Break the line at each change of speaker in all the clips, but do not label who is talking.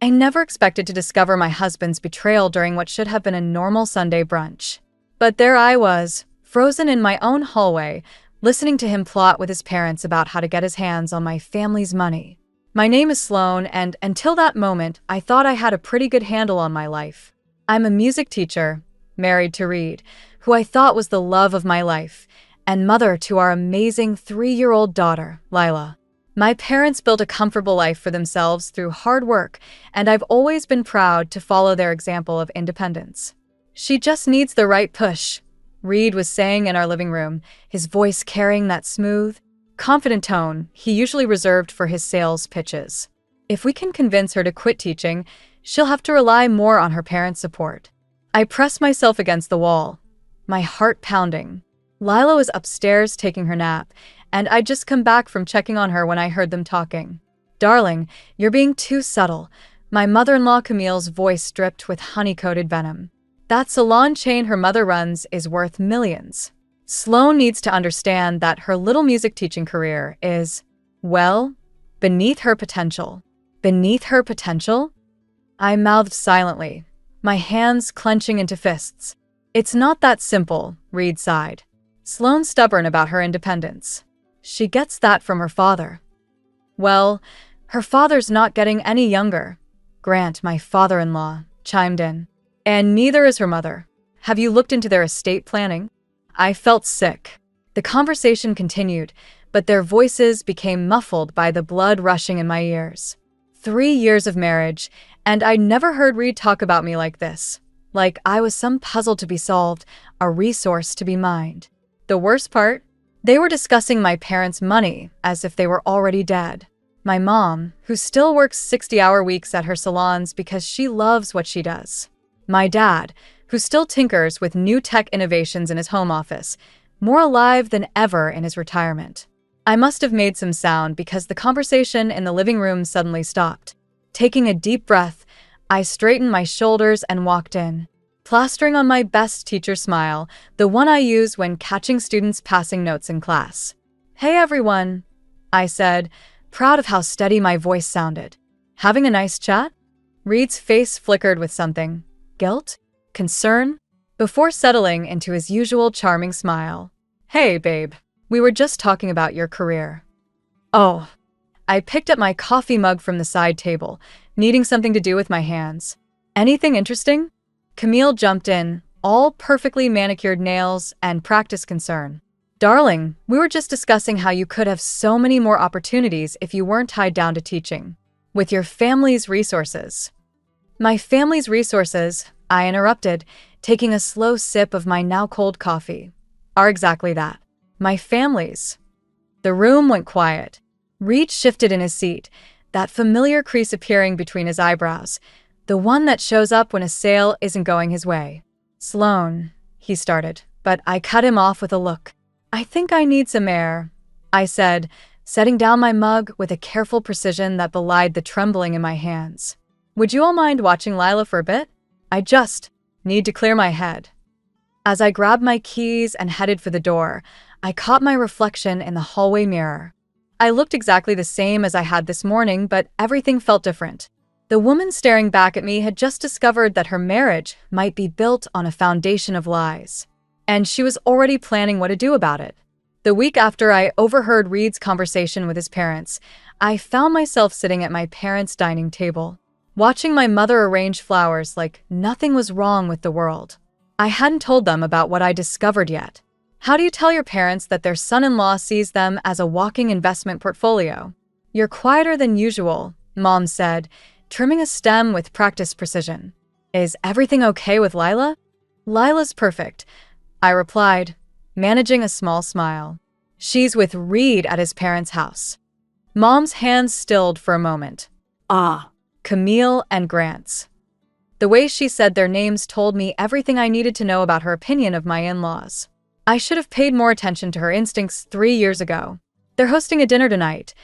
I never expected to discover my husband's betrayal during what should have been a normal Sunday brunch. But there I was, frozen in my own hallway, listening to him plot with his parents about how to get his hands on my family's money. My name is Sloan, and until that moment, I thought I had a pretty good handle on my life. I'm a music teacher, married to Reed, who I thought was the love of my life, and mother to our amazing 3-year-old daughter, Lila. My parents built a comfortable life for themselves through hard work, and I've always been proud to follow their example of independence. She just needs the right push, Reed was saying in our living room, his voice carrying that smooth, confident tone he usually reserved for his sales pitches. If we can convince her to quit teaching, she'll have to rely more on her parents' support. I pressed myself against the wall, my heart pounding. Lila was upstairs taking her nap, and I'd just come back from checking on her when I heard them talking. "Darling, you're being too subtle," my mother-in-law Camille's voice dripped with honey-coated venom. "That salon chain her mother runs is worth millions. Sloan needs to understand that her little music teaching career is, well, beneath her potential." Beneath her potential? I mouthed silently, my hands clenching into fists. "It's not that simple," Reed sighed. "Sloan's stubborn about her independence. She gets that from her father." "Well, her father's not getting any younger," Grant, my father-in-law, chimed in. "And neither is her mother. Have you looked into their estate planning?" I felt sick. The conversation continued, but their voices became muffled by the blood rushing in my ears. 3 years of marriage, and I'd never heard Reed talk about me like this. Like I was some puzzle to be solved, a resource to be mined. The worst part? They were discussing my parents' money as if they were already dead. My mom, who still works 60-hour weeks at her salons because she loves what she does. My dad, who still tinkers with new tech innovations in his home office, more alive than ever in his retirement. I must have made some sound because the conversation in the living room suddenly stopped. Taking a deep breath, I straightened my shoulders and walked in, plastering on my best teacher smile, the one I use when catching students passing notes in class. "Hey everyone," I said, proud of how steady my voice sounded. "Having a nice chat?" Reed's face flickered with something. Guilt? Concern? Before settling into his usual charming smile. "Hey, babe. We were just talking about your career." "Oh." I picked up my coffee mug from the side table, needing something to do with my hands. "Anything interesting?" Camille jumped in, all perfectly manicured nails and practice concern. "Darling, we were just discussing how you could have so many more opportunities if you weren't tied down to teaching. With your family's resources." "My family's resources," I interrupted, taking a slow sip of my now cold coffee, "are exactly that. My family's." The room went quiet. Reed shifted in his seat, that familiar crease appearing between his eyebrows, the one that shows up when a sale isn't going his way. "Sloan," he started, but I cut him off with a look. "I think I need some air," I said, setting down my mug with a careful precision that belied the trembling in my hands. "Would you all mind watching Lila for a bit? I just need to clear my head." As I grabbed my keys and headed for the door, I caught my reflection in the hallway mirror. I looked exactly the same as I had this morning, but everything felt different. The woman staring back at me had just discovered that her marriage might be built on a foundation of lies, and she was already planning what to do about it. The week after I overheard Reed's conversation with his parents, I found myself sitting at my parents' dining table, watching my mother arrange flowers like nothing was wrong with the world. I hadn't told them about what I discovered yet. How do you tell your parents that their son-in-law sees them as a walking investment portfolio? "You're quieter than usual," Mom said, trimming a stem with practiced precision. "Is everything okay with Lila?" "Lila's perfect," I replied, managing a small smile. "She's with Reed at his parents' house." Mom's hands stilled for a moment. "Ah, Camille and Grant's." The way she said their names told me everything I needed to know about her opinion of my in-laws. I should have paid more attention to her instincts 3 years ago. "They're hosting a dinner tonight,"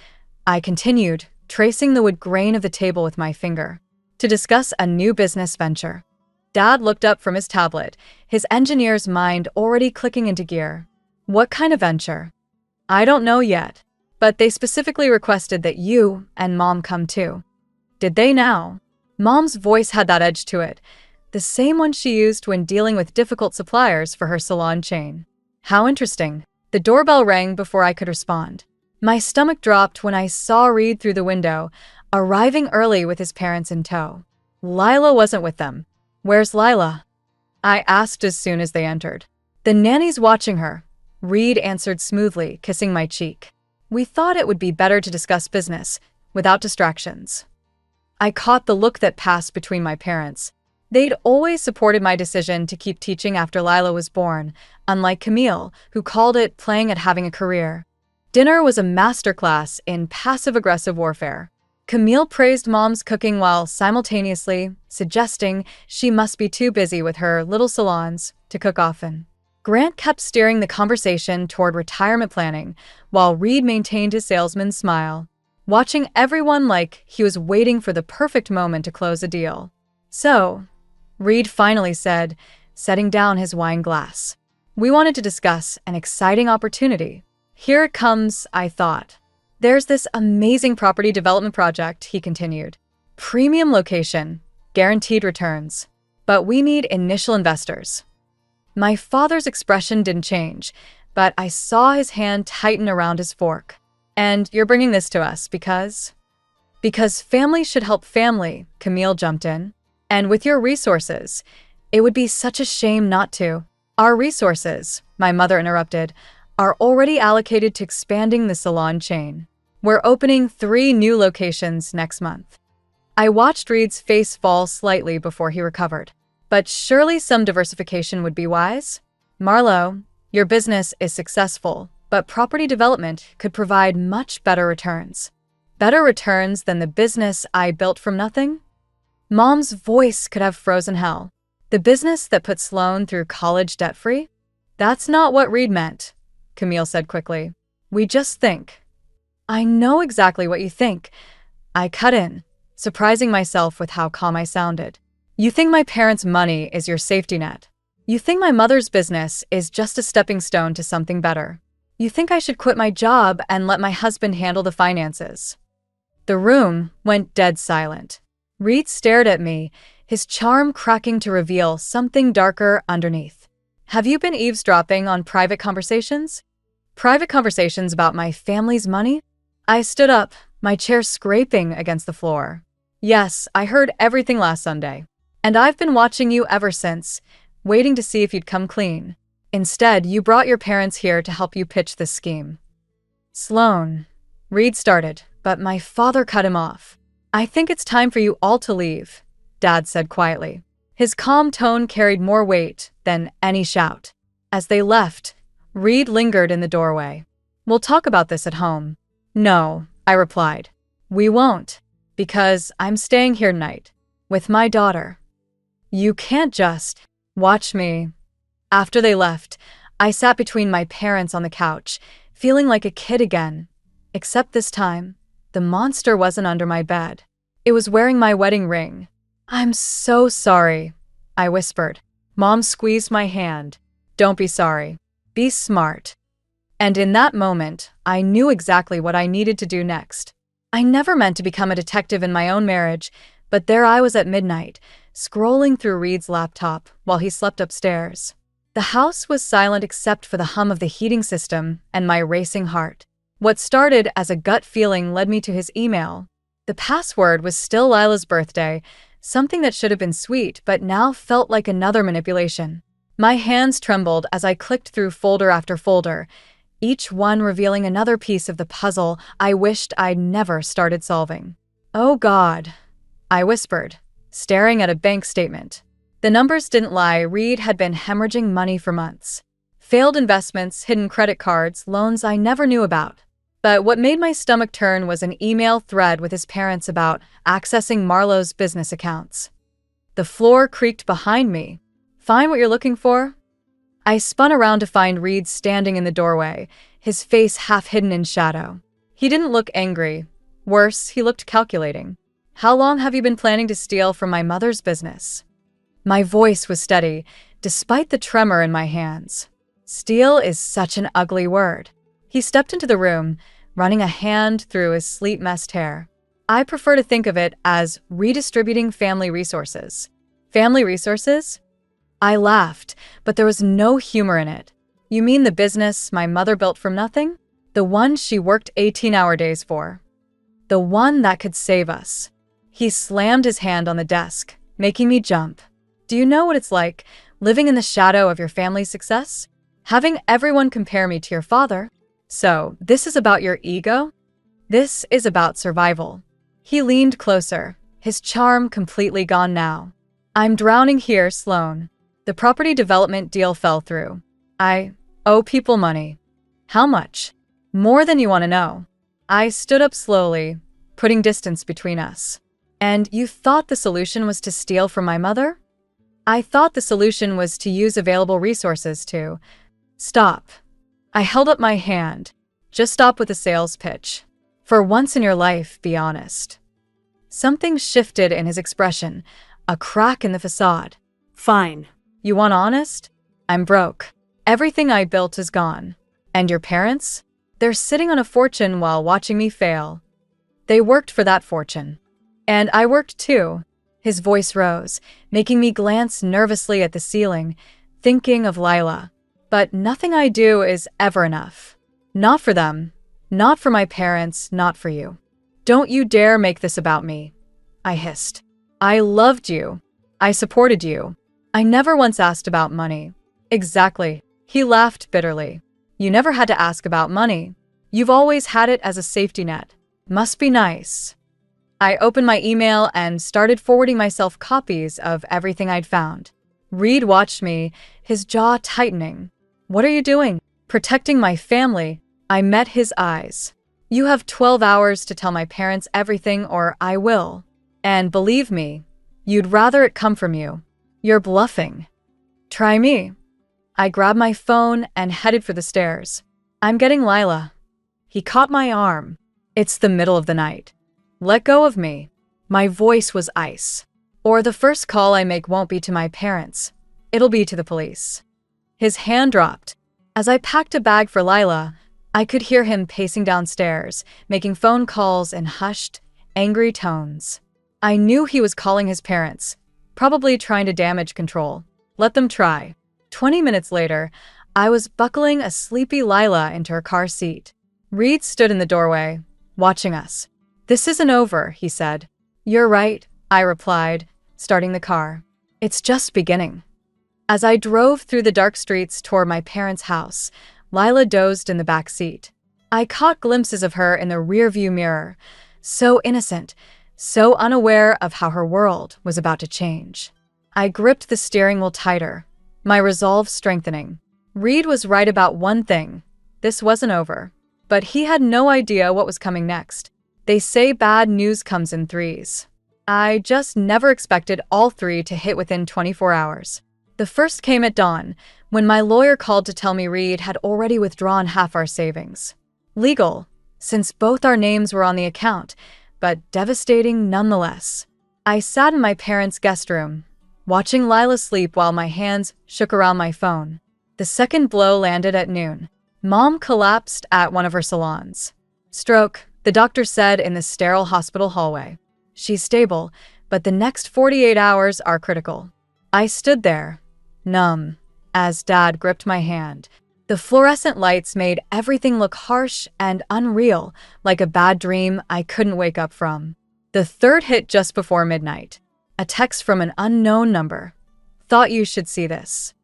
I continued, tracing the wood grain of the table with my finger, "to discuss a new business venture." Dad looked up from his tablet, his engineer's mind already clicking into gear. "What kind of venture?" "I don't know yet, but they specifically requested that you and Mom come too." "Did they now?" Mom's voice had that edge to it, the same one she used when dealing with difficult suppliers for her salon chain. How interesting. The doorbell rang before I could respond. My stomach dropped when I saw Reed through the window, arriving early with his parents in tow. Lila wasn't with them. "Where's Lila?" I asked as soon as they entered. "The nanny's watching her," Reed answered smoothly, kissing my cheek. "We thought it would be better to discuss business, without distractions." I caught the look that passed between my parents. They'd always supported my decision to keep teaching after Lila was born, unlike Camille, who called it playing at having a career. Dinner was a masterclass in passive-aggressive warfare. Camille praised Mom's cooking while simultaneously suggesting she must be too busy with her little salons to cook often. Grant kept steering the conversation toward retirement planning, while Reed maintained his salesman's smile, watching everyone like he was waiting for the perfect moment to close a deal. "So," Reed finally said, setting down his wine glass, "we wanted to discuss an exciting opportunity. Here it comes, I thought. There's this amazing property development project," he continued. "Premium location, guaranteed returns. But we need initial investors." My father's expression didn't change, but I saw his hand tighten around his fork. "And you're bringing this to us because—" "Because family should help family," Camille jumped in. "And with your resources, it would be such a shame not to." "Our resources," my mother interrupted, "are already allocated to expanding the salon chain. We're opening 3 new locations next month." I watched Reed's face fall slightly before he recovered. "But surely some diversification would be wise? Marlo, your business is successful, but property development could provide much better returns." "Better returns than the business I built from nothing?" Mom's voice could have frozen hell. "The business that put Sloan through college debt-free?" "That's not what Reed meant," Camille said quickly. "We just think." "I know exactly what you think," I cut in, surprising myself with how calm I sounded. "You think my parents' money is your safety net. You think my mother's business is just a stepping stone to something better. You think I should quit my job and let my husband handle the finances." The room went dead silent. Reed stared at me, his charm cracking to reveal something darker underneath. "Have you been eavesdropping on private conversations?" "Private conversations about my family's money?" I stood up, my chair scraping against the floor. "Yes, I heard everything last Sunday. And I've been watching you ever since, waiting to see if you'd come clean. Instead, you brought your parents here to help you pitch this scheme." "Sloan," Reed started, but my father cut him off. "I think it's time for you all to leave," Dad said quietly. His calm tone carried more weight than any shout. As they left, Reed lingered in the doorway. "We'll talk about this at home." "No," I replied. "We won't, because I'm staying here tonight, with my daughter. You can't just watch me." After they left, I sat between my parents on the couch, feeling like a kid again. Except this time, the monster wasn't under my bed. It was wearing my wedding ring. "I'm so sorry," I whispered. Mom squeezed my hand. "Don't be sorry. Be smart." And in that moment, I knew exactly what I needed to do next. I never meant to become a detective in my own marriage, but there I was at midnight, scrolling through Reed's laptop while he slept upstairs. The house was silent except for the hum of the heating system and my racing heart. What started as a gut feeling led me to his email. The password was still Lila's birthday, something that should have been sweet but now felt like another manipulation. My hands trembled as I clicked through folder after folder, each one revealing another piece of the puzzle I wished I'd never started solving. "Oh God," I whispered, staring at a bank statement. The numbers didn't lie. Reed had been hemorrhaging money for months. Failed investments, hidden credit cards, loans I never knew about. But what made my stomach turn was an email thread with his parents about accessing Marlo's business accounts. The floor creaked behind me. "Find what you're looking for?" I spun around to find Reed standing in the doorway, his face half hidden in shadow. He didn't look angry. Worse, he looked calculating. "How long have you been planning to steal from my mother's business?" My voice was steady, despite the tremor in my hands. Steal is such an ugly word. He stepped into the room, running a hand through his sleet-messed hair. I prefer to think of it as redistributing family resources. Family resources? I laughed, but there was no humor in it. You mean the business my mother built from nothing? The one she worked 18-hour days for? The one that could save us? He slammed his hand on the desk, making me jump. Do you know what it's like, living in the shadow of your family's success? Having everyone compare me to your father? So, this is about your ego? This is about survival. He leaned closer, his charm completely gone now. I'm drowning here, Sloan. The property development deal fell through. I owe people money. How much? More than you want to know. I stood up slowly, putting distance between us. And you thought the solution was to steal from my mother? I thought the solution was to use available resources to… Stop. I held up my hand. Just stop with the sales pitch. For once in your life, be honest. Something shifted in his expression, a crack in the facade. Fine. You want honest? I'm broke. Everything I built is gone. And your parents? They're sitting on a fortune while watching me fail. They worked for that fortune. And I worked too. His voice rose, making me glance nervously at the ceiling, thinking of Lila. But nothing I do is ever enough. Not for them. Not for my parents, not for you. Don't you dare make this about me, I hissed. I loved you. I supported you. I never once asked about money. Exactly. He laughed bitterly. You never had to ask about money. You've always had it as a safety net. Must be nice. I opened my email and started forwarding myself copies of everything I'd found. Reed watched me, his jaw tightening. What are you doing? Protecting my family. I met his eyes. You have 12 hours to tell my parents everything or I will. And believe me, you'd rather it come from you. You're bluffing. Try me. I grabbed my phone and headed for the stairs. I'm getting Lila. He caught my arm. It's the middle of the night. Let go of me. My voice was ice. Or the first call I make won't be to my parents. It'll be to the police. His hand dropped. As I packed a bag for Lila, I could hear him pacing downstairs, making phone calls in hushed, angry tones. I knew he was calling his parents, probably trying to damage control. Let them try. 20 minutes later, I was buckling a sleepy Lila into her car seat. Reed stood in the doorway, watching us. This isn't over, he said. You're right, I replied, starting the car. It's just beginning. As I drove through the dark streets toward my parents' house, Lila dozed in the back seat. I caught glimpses of her in the rearview mirror, so innocent, so unaware of how her world was about to change. I gripped the steering wheel tighter, my resolve strengthening. Reed was right about one thing. This wasn't over. But he had no idea what was coming next. They say bad news comes in threes. I just never expected all three to hit within 24 hours. The first came at dawn, when my lawyer called to tell me Reed had already withdrawn half our savings. Legal, since both our names were on the account, but devastating nonetheless. I sat in my parents' guest room, watching Lila sleep while my hands shook around my phone. The second blow landed at noon. Mom collapsed at one of her salons. Stroke, the doctor said in the sterile hospital hallway. She's stable, but the next 48 hours are critical. I stood there, numb, as Dad gripped my hand. The fluorescent lights made everything look harsh and unreal, like a bad dream I couldn't wake up from. The third hit just before midnight. A text from an unknown number. Thought you should see this.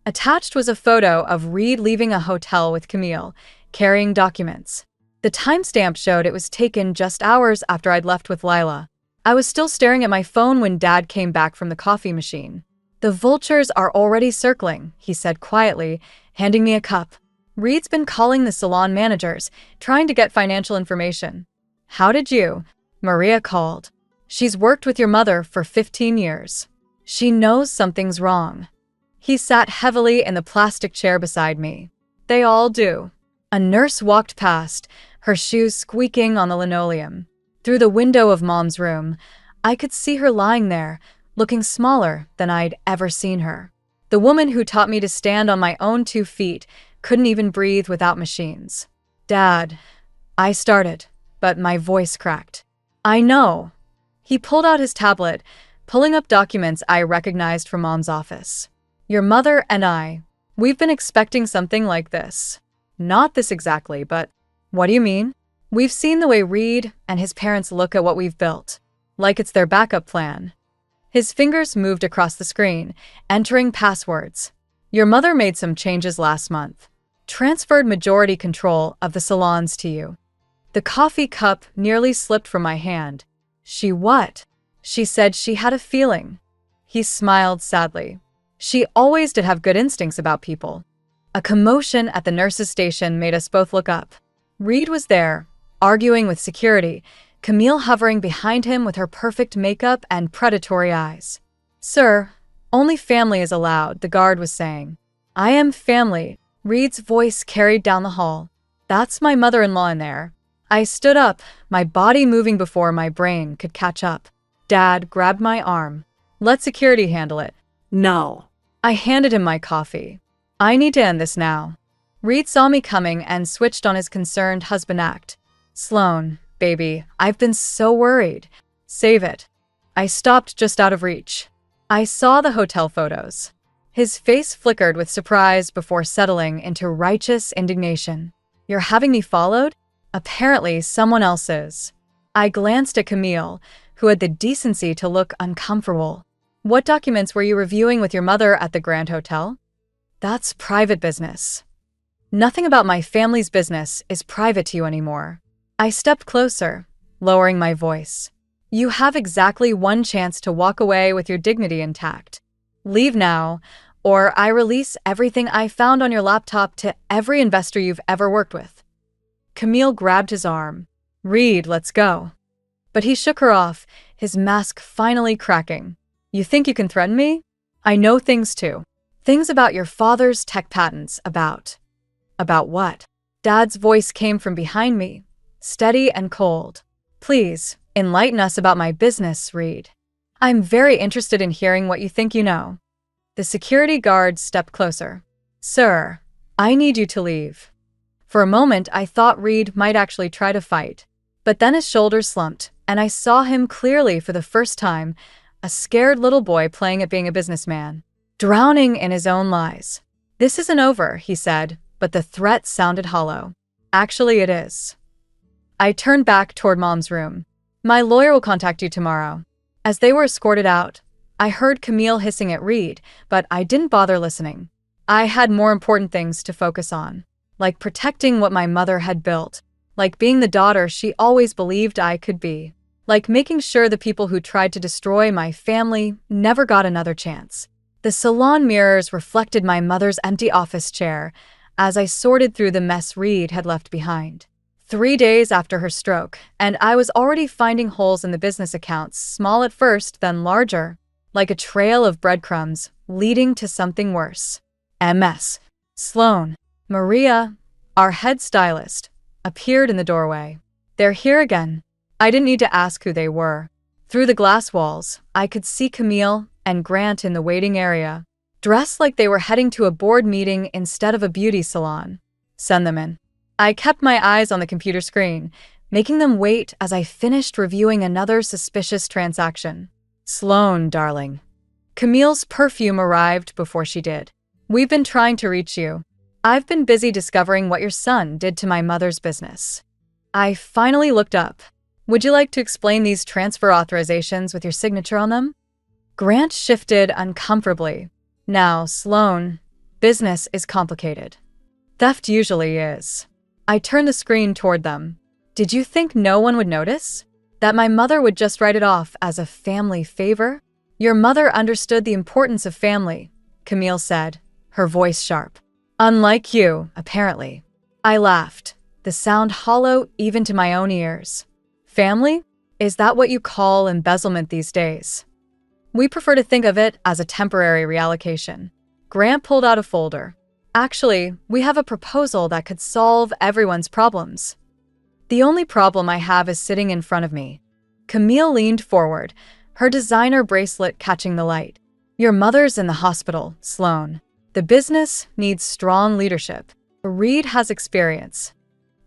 Attached was a photo of Reed leaving a hotel with Camille, carrying documents. The timestamp showed it was taken just hours after I'd left with Lila. I was still staring at my phone when Dad came back from the coffee machine. The vultures are already circling, he said quietly, handing me a cup. Reed's been calling the salon managers, trying to get financial information. How did you? Maria called. She's worked with your mother for 15 years. She knows something's wrong. He sat heavily in the plastic chair beside me. They all do. A nurse walked past, her shoes squeaking on the linoleum. Through the window of Mom's room, I could see her lying there, looking smaller than I'd ever seen her. The woman who taught me to stand on my own 2 feet couldn't even breathe without machines. Dad, I started, but my voice cracked. I know. He pulled out his tablet, pulling up documents I recognized from Mom's office. Your mother and we've been expecting something like this. Not this exactly, but what do you mean? We've seen the way Reed and his parents look at what we've built, like it's their backup plan. His fingers moved across the screen, entering passwords. Your mother made some changes last month. Transferred majority control of the salons to you. The coffee cup nearly slipped from my hand. She what? She said she had a feeling. He smiled sadly. She always did have good instincts about people. A commotion at the nurse's station made us both look up. Reed was there, arguing with security, Camille hovering behind him with her perfect makeup and predatory eyes. Sir, only family is allowed, the guard was saying. I am family, Reed's voice carried down the hall. That's my mother-in-law in there. I stood up, my body moving before my brain could catch up. Dad grabbed my arm. Let security handle it.
No.
I handed him my coffee. I need to end this now. Reed saw me coming and switched on his concerned husband act. Sloan, baby, I've been so worried. Save it. I stopped just out of reach. I saw the hotel photos. His face flickered with surprise before settling into righteous indignation. You're having me followed? Apparently someone else is. I glanced at Camille, who had the decency to look uncomfortable. What documents were you reviewing with your mother at the Grand Hotel? That's private business. Nothing about my family's business is private to you anymore. I stepped closer, lowering my voice. You have exactly one chance to walk away with your dignity intact. Leave now, or I release everything I found on your laptop to every investor you've ever worked with. Camille grabbed his arm. Reed, let's go. But he shook her off, his mask finally cracking. You think you can threaten me? I know things too. Things about your father's tech patents, about what? Dad's voice came from behind me, steady and cold. Please, enlighten us about my business, Reed. I'm very interested in hearing what you think you know. The security guard stepped closer. Sir, I need you to leave. For a moment, I thought Reed might actually try to fight. But then his shoulders slumped, and I saw him clearly for the first time, a scared little boy playing at being a businessman, drowning in his own lies. This isn't over, he said, but the threat sounded hollow. Actually, it is. I turned back toward Mom's room. My lawyer will contact you tomorrow. As they were escorted out, I heard Camille hissing at Reed, but I didn't bother listening. I had more important things to focus on, like protecting what my mother had built, like being the daughter she always believed I could be, like making sure the people who tried to destroy my family never got another chance. The salon mirrors reflected my mother's empty office chair as I sorted through the mess Reed had left behind. 3 days after her stroke, and I was already finding holes in the business accounts, small at first, then larger, like a trail of breadcrumbs leading to something worse. MS. Sloan. Maria, our head stylist, appeared in the doorway. They're here again. I didn't need to ask who they were. Through the glass walls, I could see Camille and Grant in the waiting area, dressed like they were heading to a board meeting instead of a beauty salon. Send them in. I kept my eyes on the computer screen, making them wait as I finished reviewing another suspicious transaction. Sloan, darling. Camille's perfume arrived before she did. We've been trying to reach you. I've been busy discovering what your son did to my mother's business. I finally looked up. Would you like to explain these transfer authorizations with your signature on them? Grant shifted uncomfortably. Now, Sloan, business is complicated. Theft usually is. I turned the screen toward them. Did you think no one would notice? That my mother would just write it off as a family favor? Your mother understood the importance of family, Camille said, her voice sharp. Unlike you, apparently. I laughed, the sound hollow even to my own ears. Family? Is that what you call embezzlement these days? We prefer to think of it as a temporary reallocation. Grant pulled out a folder. Actually, we have a proposal that could solve everyone's problems. The only problem I have is sitting in front of me. Camille leaned forward, her designer bracelet catching the light. Your mother's in the hospital, Sloan. The business needs strong leadership. Reed has experience.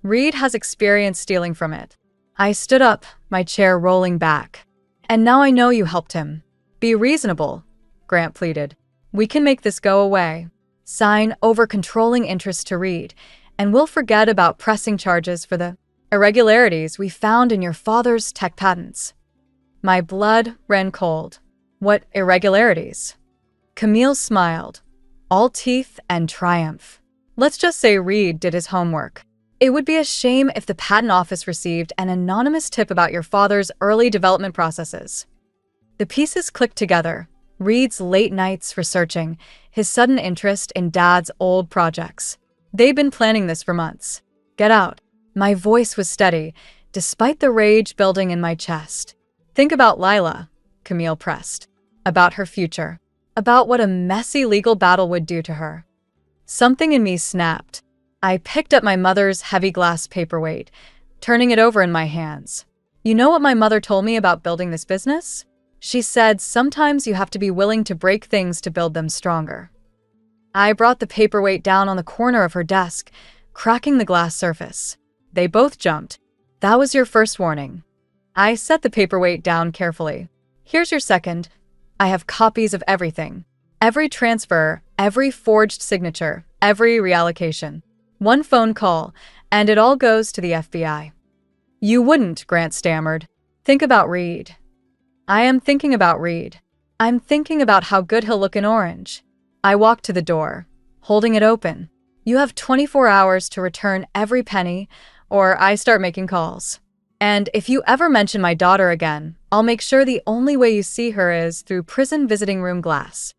Reed has experience stealing from it. I stood up, my chair rolling back. And now I know you helped him. Be reasonable, Grant pleaded. We can make this go away. Sign over controlling interest to Reed, and we'll forget about pressing charges for the irregularities we found in your father's tech patents. My blood ran cold. What irregularities? Camille smiled, all teeth and triumph. Let's just say Reed did his homework. It would be a shame if the patent office received an anonymous tip about your father's early development processes. The pieces clicked together. Reed's late nights researching, his sudden interest in Dad's old projects. They'd been planning this for months. Get out. My voice was steady, despite the rage building in my chest. Think about Lila, Camille pressed. About her future. About what a messy legal battle would do to her. Something in me snapped. I picked up my mother's heavy glass paperweight, turning it over in my hands. You know what my mother told me about building this business? She said sometimes you have to be willing to break things to build them stronger. I brought the paperweight down on the corner of her desk, cracking the glass surface. They both jumped. That was your first warning. I set the paperweight down carefully. Here's your second. I have copies of everything. Every transfer, every forged signature, every reallocation. One phone call, and it all goes to the FBI. You wouldn't, Grant stammered. Think about Reed. I am thinking about Reed. I'm thinking about how good he'll look in orange. I walked to the door, holding it open. You have 24 hours to return every penny, or I start making calls. And if you ever mention my daughter again, I'll make sure the only way you see her is through prison visiting room glass.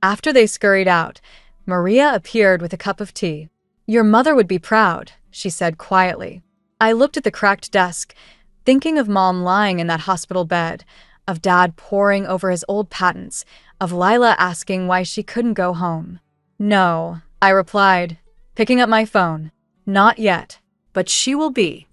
After they scurried out, Maria appeared with a cup of tea. Your mother would be proud, she said quietly. I looked at the cracked desk, thinking of Mom lying in that hospital bed, of Dad poring over his old patents, of Lila asking why she couldn't go home. No, I replied, picking up my phone. Not yet, but she will be.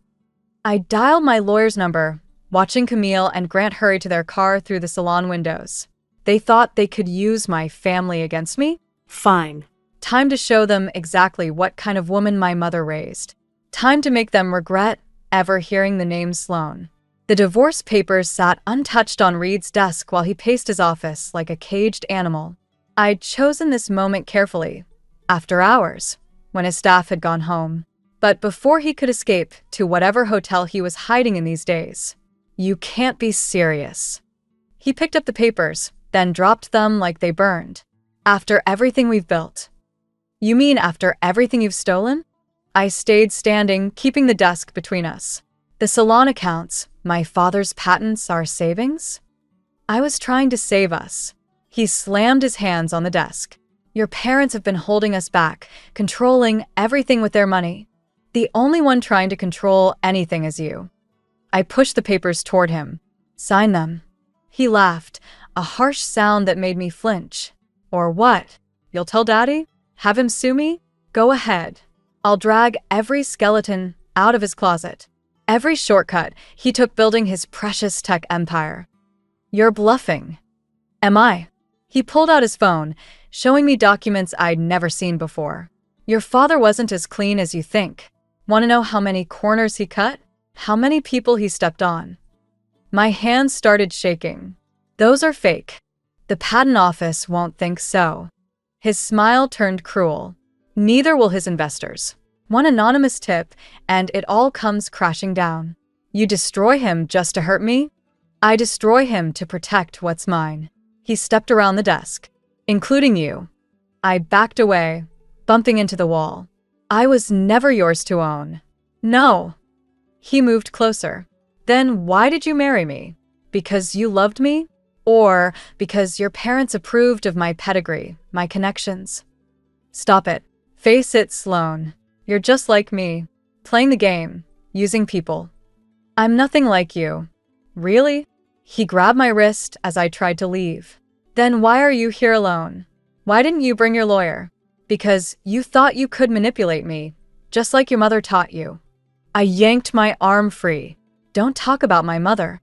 I dialed my lawyer's number, watching Camille and Grant hurry to their car through the salon windows. They thought they could use my family against me? Fine. Time to show them exactly what kind of woman my mother raised. Time to make them regret ever hearing the name Sloan. The divorce papers sat untouched on Reed's desk while he paced his office like a caged animal. I'd chosen this moment carefully, after hours, when his staff had gone home. But before he could escape to whatever hotel he was hiding in these days. You can't be serious. He picked up the papers, then dropped them like they burned. After everything we've built. You mean after everything you've stolen? I stayed standing, keeping the desk between us. The salon accounts, my father's patents, our savings? I was trying to save us. He slammed his hands on the desk. Your parents have been holding us back, controlling everything with their money. The only one trying to control anything is you. I pushed the papers toward him. Sign them. He laughed, a harsh sound that made me flinch. Or what? You'll tell Daddy? Have him sue me? Go ahead. I'll drag every skeleton out of his closet. Every shortcut he took building his precious tech empire. You're bluffing. Am I? He pulled out his phone, showing me documents I'd never seen before. Your father wasn't as clean as you think. Want to know how many corners he cut? How many people he stepped on? My hands started shaking. Those are fake. The patent office won't think so. His smile turned cruel. Neither will his investors. One anonymous tip, and it all comes crashing down. You destroy him just to hurt me? I destroy him to protect what's mine. He stepped around the desk. Including you. I backed away, bumping into the wall. I was never yours to own. No. He moved closer. Then why did you marry me? Because you loved me? Or because your parents approved of my pedigree, my connections? Stop it. Face it, Sloan. You're just like me, playing the game, using people. I'm nothing like you. Really? He grabbed my wrist as I tried to leave. Then why are you here alone? Why didn't you bring your lawyer? Because you thought you could manipulate me, just like your mother taught you. I yanked my arm free. Don't talk about my mother.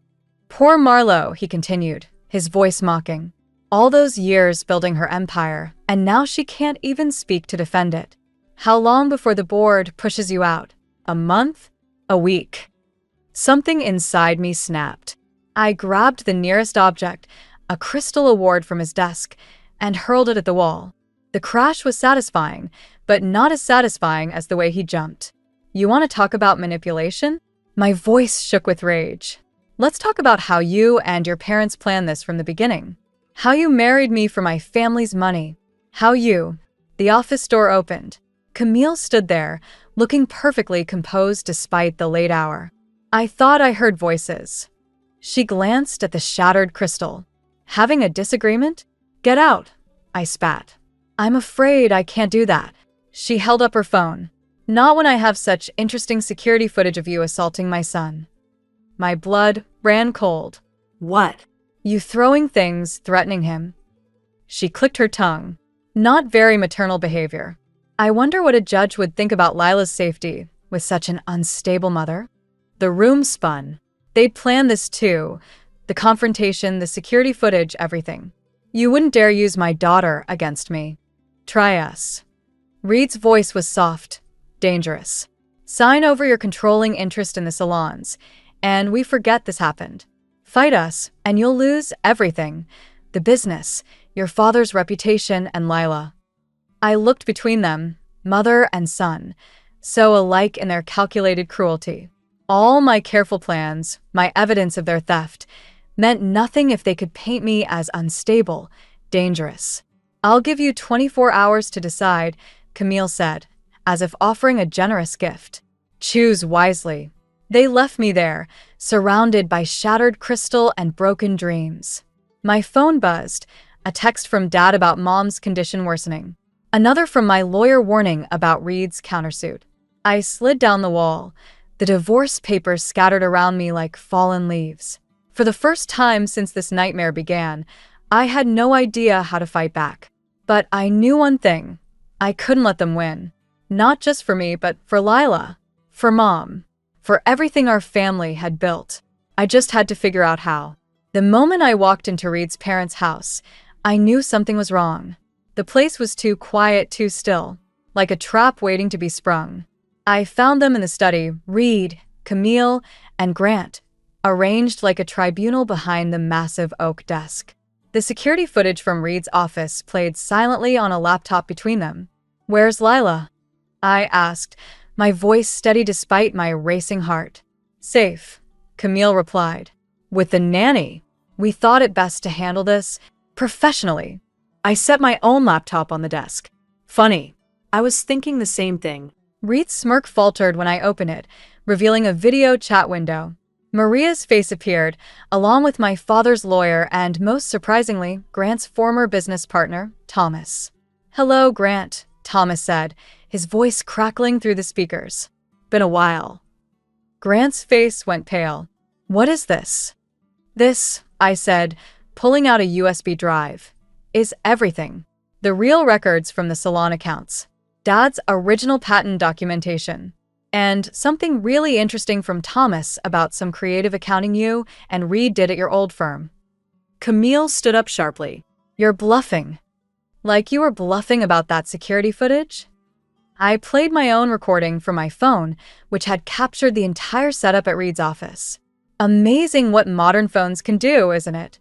Poor Marlowe, he continued, his voice mocking. All those years building her empire, and now she can't even speak to defend it. How long before the board pushes you out? A month? A week? Something inside me snapped. I grabbed the nearest object, a crystal award from his desk, and hurled it at the wall. The crash was satisfying, but not as satisfying as the way he jumped. You want to talk about manipulation? My voice shook with rage. Let's talk about how you and your parents planned this from the beginning. How you married me for my family's money. How you... The office door opened. Camille stood there, looking perfectly composed despite the late hour. I thought I heard voices. She glanced at the shattered crystal. Having a disagreement? Get out, I spat. I'm afraid I can't do that. She held up her phone. Not when I have such interesting security footage of you assaulting my son. My blood ran cold. What? You throwing things, threatening him. She clicked her tongue. Not very maternal behavior. I wonder what a judge would think about Lila's safety with such an unstable mother. The room spun. They'd planned this too. The confrontation, the security footage, everything. You wouldn't dare use my daughter against me. Try us. Reed's voice was soft, dangerous. Sign over your controlling interest in the salons, and we forget this happened. Fight us, and you'll lose everything. The business, your father's reputation, and Lila. I looked between them, mother and son, so alike in their calculated cruelty. All my careful plans, my evidence of their theft, meant nothing if they could paint me as unstable, dangerous. I'll give you 24 hours to decide, Camille said, as if offering a generous gift. Choose wisely. They left me there, surrounded by shattered crystal and broken dreams. My phone buzzed, a text from Dad about Mom's condition worsening. Another from my lawyer warning about Reed's countersuit. I slid down the wall, the divorce papers scattered around me like fallen leaves. For the first time since this nightmare began, I had no idea how to fight back. But I knew one thing. I couldn't let them win. Not just for me, but for Lila. For Mom. For everything our family had built. I just had to figure out how. The moment I walked into Reed's parents' house, I knew something was wrong. The place was too quiet, too still, like a trap waiting to be sprung. I found them in the study, Reed, Camille, and Grant, arranged like a tribunal behind the massive oak desk. The security footage from Reed's office played silently on a laptop between them. Where's Lila? I asked, my voice steady despite my racing heart. Safe, Camille replied. With the nanny. We thought it best to handle this professionally. I set my own laptop on the desk. Funny. I was thinking the same thing. Reed's smirk faltered when I opened it, revealing a video chat window. Maria's face appeared, along with my father's lawyer and, most surprisingly, Grant's former business partner, Thomas. Hello, Grant, Thomas said, his voice crackling through the speakers. Been a while. Grant's face went pale. What is this? This, I said, pulling out a USB drive, is everything. The real records from the salon accounts. Dad's original patent documentation. And something really interesting from Thomas about some creative accounting you and Reed did at your old firm. Camille stood up sharply. You're bluffing. Like you were bluffing about that security footage? I played my own recording from my phone, which had captured the entire setup at Reed's office. Amazing what modern phones can do, isn't it?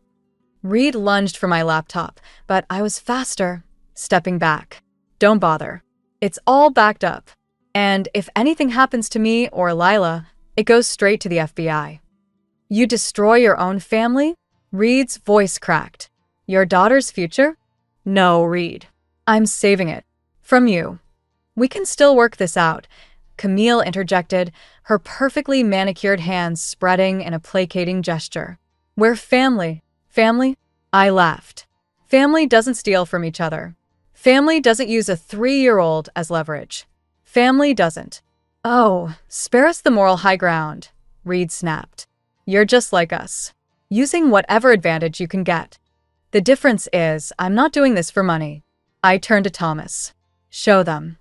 Reed lunged for my laptop, but I was faster, stepping back. Don't bother. It's all backed up. And if anything happens to me or Lila, it goes straight to the FBI. You destroy your own family? Reed's voice cracked. Your daughter's future? No, Reed. I'm saving it. From you. We can still work this out, Camille interjected, her perfectly manicured hands spreading in a placating gesture. We're family. Family? I laughed. Family doesn't steal from each other. Family doesn't use a 3-year-old as leverage. Family doesn't. Oh, spare us the moral high ground, Reed snapped. You're just like us, using whatever advantage you can get. The difference is, I'm not doing this for money. I turned to Thomas. Show them.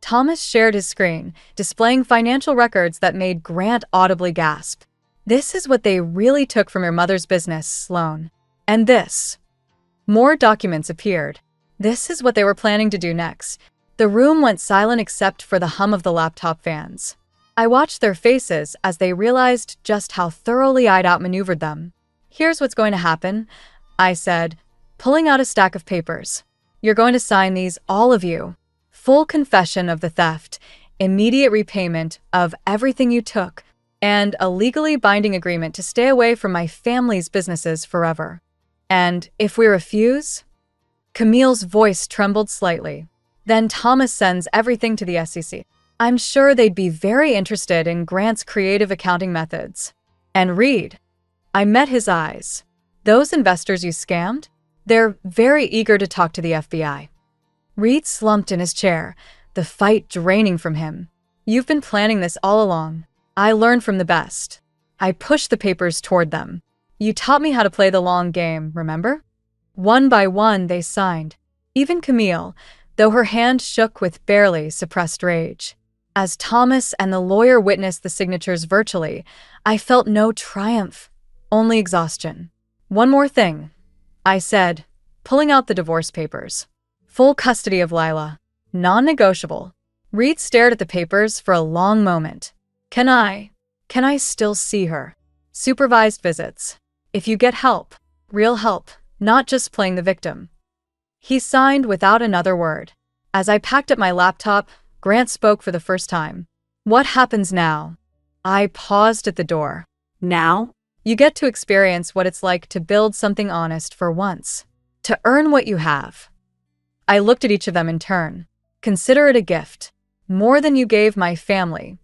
Thomas shared his screen, displaying financial records that made Grant audibly gasp. This is what they really took from your mother's business, Sloan. And this. More documents appeared. This is what they were planning to do next. The room went silent except for the hum of the laptop fans. I watched their faces as they realized just how thoroughly I'd outmaneuvered them. "Here's what's going to happen," I said, pulling out a stack of papers. "You're going to sign these, all of you. Full confession of the theft, immediate repayment of everything you took, and a legally binding agreement to stay away from my family's businesses forever. And if we refuse—" Camille's voice trembled slightly. "Then Thomas sends everything to the SEC. I'm sure they'd be very interested in Grant's creative accounting methods. And Reed," I met his eyes. "Those investors you scammed? They're very eager to talk to the FBI." Reed slumped in his chair, the fight draining from him. "You've been planning this all along. I learned from the best." I pushed the papers toward them. "You taught me how to play the long game, remember?" One by one they signed. Even Camille, though her hand shook with barely suppressed rage. As Thomas and the lawyer witnessed the signatures virtually, I felt no triumph, only exhaustion. "One more thing," I said, pulling out the divorce papers. "Full custody of Lila. Non-negotiable." Reed stared at the papers for a long moment. Can I still see her?" "Supervised visits. If you get help, real help, not just playing the victim." He signed without another word. As I packed up my laptop, Grant spoke for the first time. "What happens now?" I paused at the door. "Now? You get to experience what it's like to build something honest for once. To earn what you have." I looked at each of them in turn. "Consider it a gift. More than you gave my family."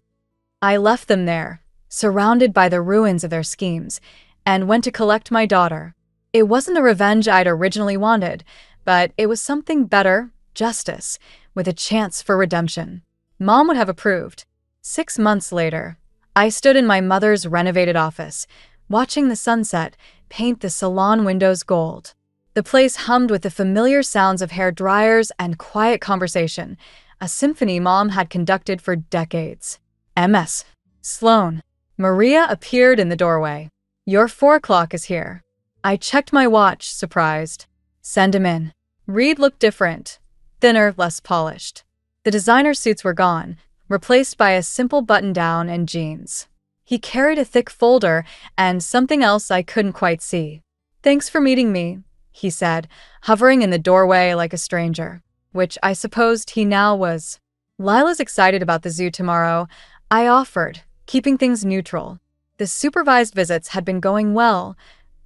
I left them there, surrounded by the ruins of their schemes, and went to collect my daughter. It wasn't the revenge I'd originally wanted, but it was something better, justice, with a chance for redemption. Mom would have approved. 6 months later, I stood in my mother's renovated office, watching the sunset paint the salon windows gold. The place hummed with the familiar sounds of hair dryers and quiet conversation, a symphony Mom had conducted for decades. "Ms. Sloan." Maria appeared in the doorway. "Your 4 o'clock is here." I checked my watch, surprised. "Send him in." Reed looked different, thinner, less polished. The designer suits were gone, replaced by a simple button-down and jeans. He carried a thick folder and something else I couldn't quite see. "Thanks for meeting me," he said, hovering in the doorway like a stranger, which I supposed he now was. "Lila's excited about the zoo tomorrow," I offered, keeping things neutral. The supervised visits had been going well,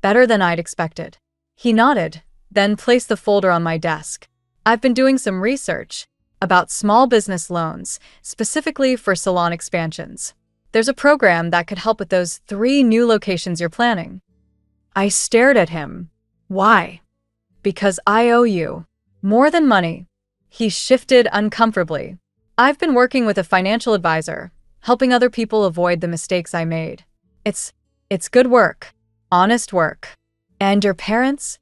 better than I'd expected. He nodded, then placed the folder on my desk. "I've been doing some research about small business loans, specifically for salon expansions. There's a program that could help with those 3 new locations you're planning." I stared at him. "Why?" "Because I owe you. More than money." He shifted uncomfortably. "I've been working with a financial advisor, helping other people avoid the mistakes I made. It's good work. Honest work." "And your parents?"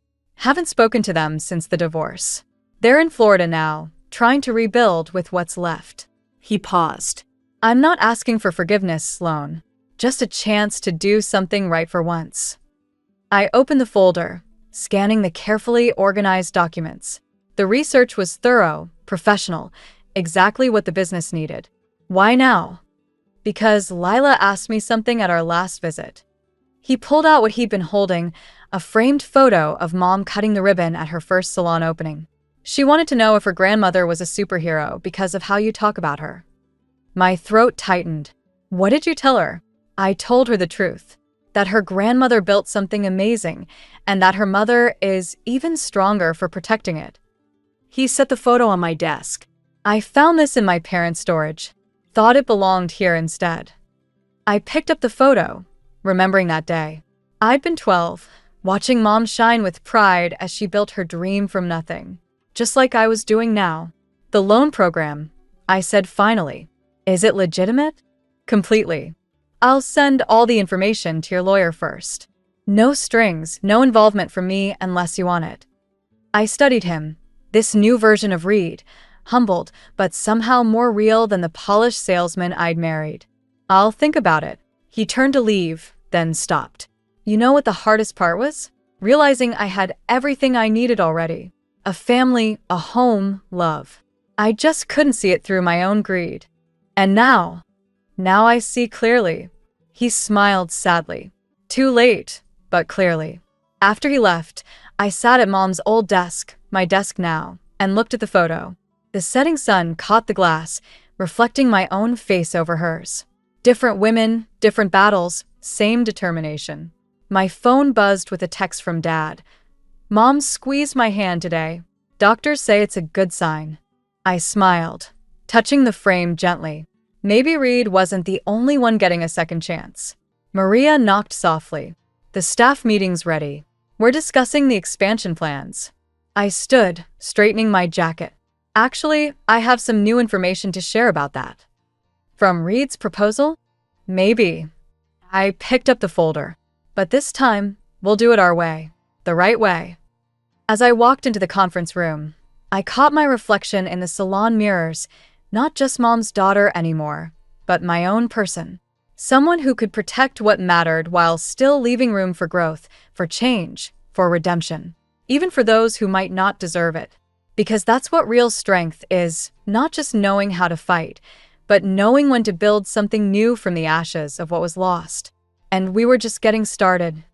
"Haven't spoken to them since the divorce. They're in Florida now, trying to rebuild with what's left." He paused. "I'm not asking for forgiveness, Sloan. Just a chance to do something right for once." I opened the folder, scanning the carefully organized documents. The research was thorough, professional, exactly what the business needed. "Why now?" "Because Lila asked me something at our last visit." He pulled out what he'd been holding, a framed photo of Mom cutting the ribbon at her first salon opening. "She wanted to know if her grandmother was a superhero because of how you talk about her." My throat tightened. "What did you tell her?" I told her the truth, that her grandmother built something amazing, and that her mother is even stronger for protecting it. He set the photo on my desk. "I found this in my parents' storage. Thought it belonged here instead." I picked up the photo, remembering that day. I'd been 12, watching Mom shine with pride as she built her dream from nothing, just like I was doing now. "The loan program," I said finally. "Is it legitimate?" "Completely. I'll send all the information to your lawyer first. No strings, no involvement from me unless you want it." I studied him, this new version of Reed, humbled but somehow more real than the polished salesman I'd married. "I'll think about it." He turned to leave, then stopped. You know what the hardest part was? Realizing I had everything I needed already. A family, a home, love. I just couldn't see it through my own greed. And now, Now I see clearly. He smiled sadly. Too late, but clearly. After he left, I sat at Mom's old desk, my desk now, and looked at the photo. The setting sun caught the glass, reflecting my own face over hers. Different women, different battles, same determination. My phone buzzed with a text from Dad. Mom squeezed my hand today. Doctors say it's a good sign. I smiled, touching the frame gently. Maybe Reed wasn't the only one getting a second chance. Maria knocked softly. The staff meeting's ready. We're discussing the expansion plans. I stood, straightening my jacket. Actually, I have some new information to share about that. From Reed's proposal? Maybe. I picked up the folder. But this time, we'll do it our way. The right way. As I walked into the conference room, I caught my reflection in the salon mirrors, not just Mom's daughter anymore, but my own person. Someone who could protect what mattered while still leaving room for growth, for change, for redemption. Even for those who might not deserve it. Because that's what real strength is, not just knowing how to fight, but knowing when to build something new from the ashes of what was lost. And we were just getting started.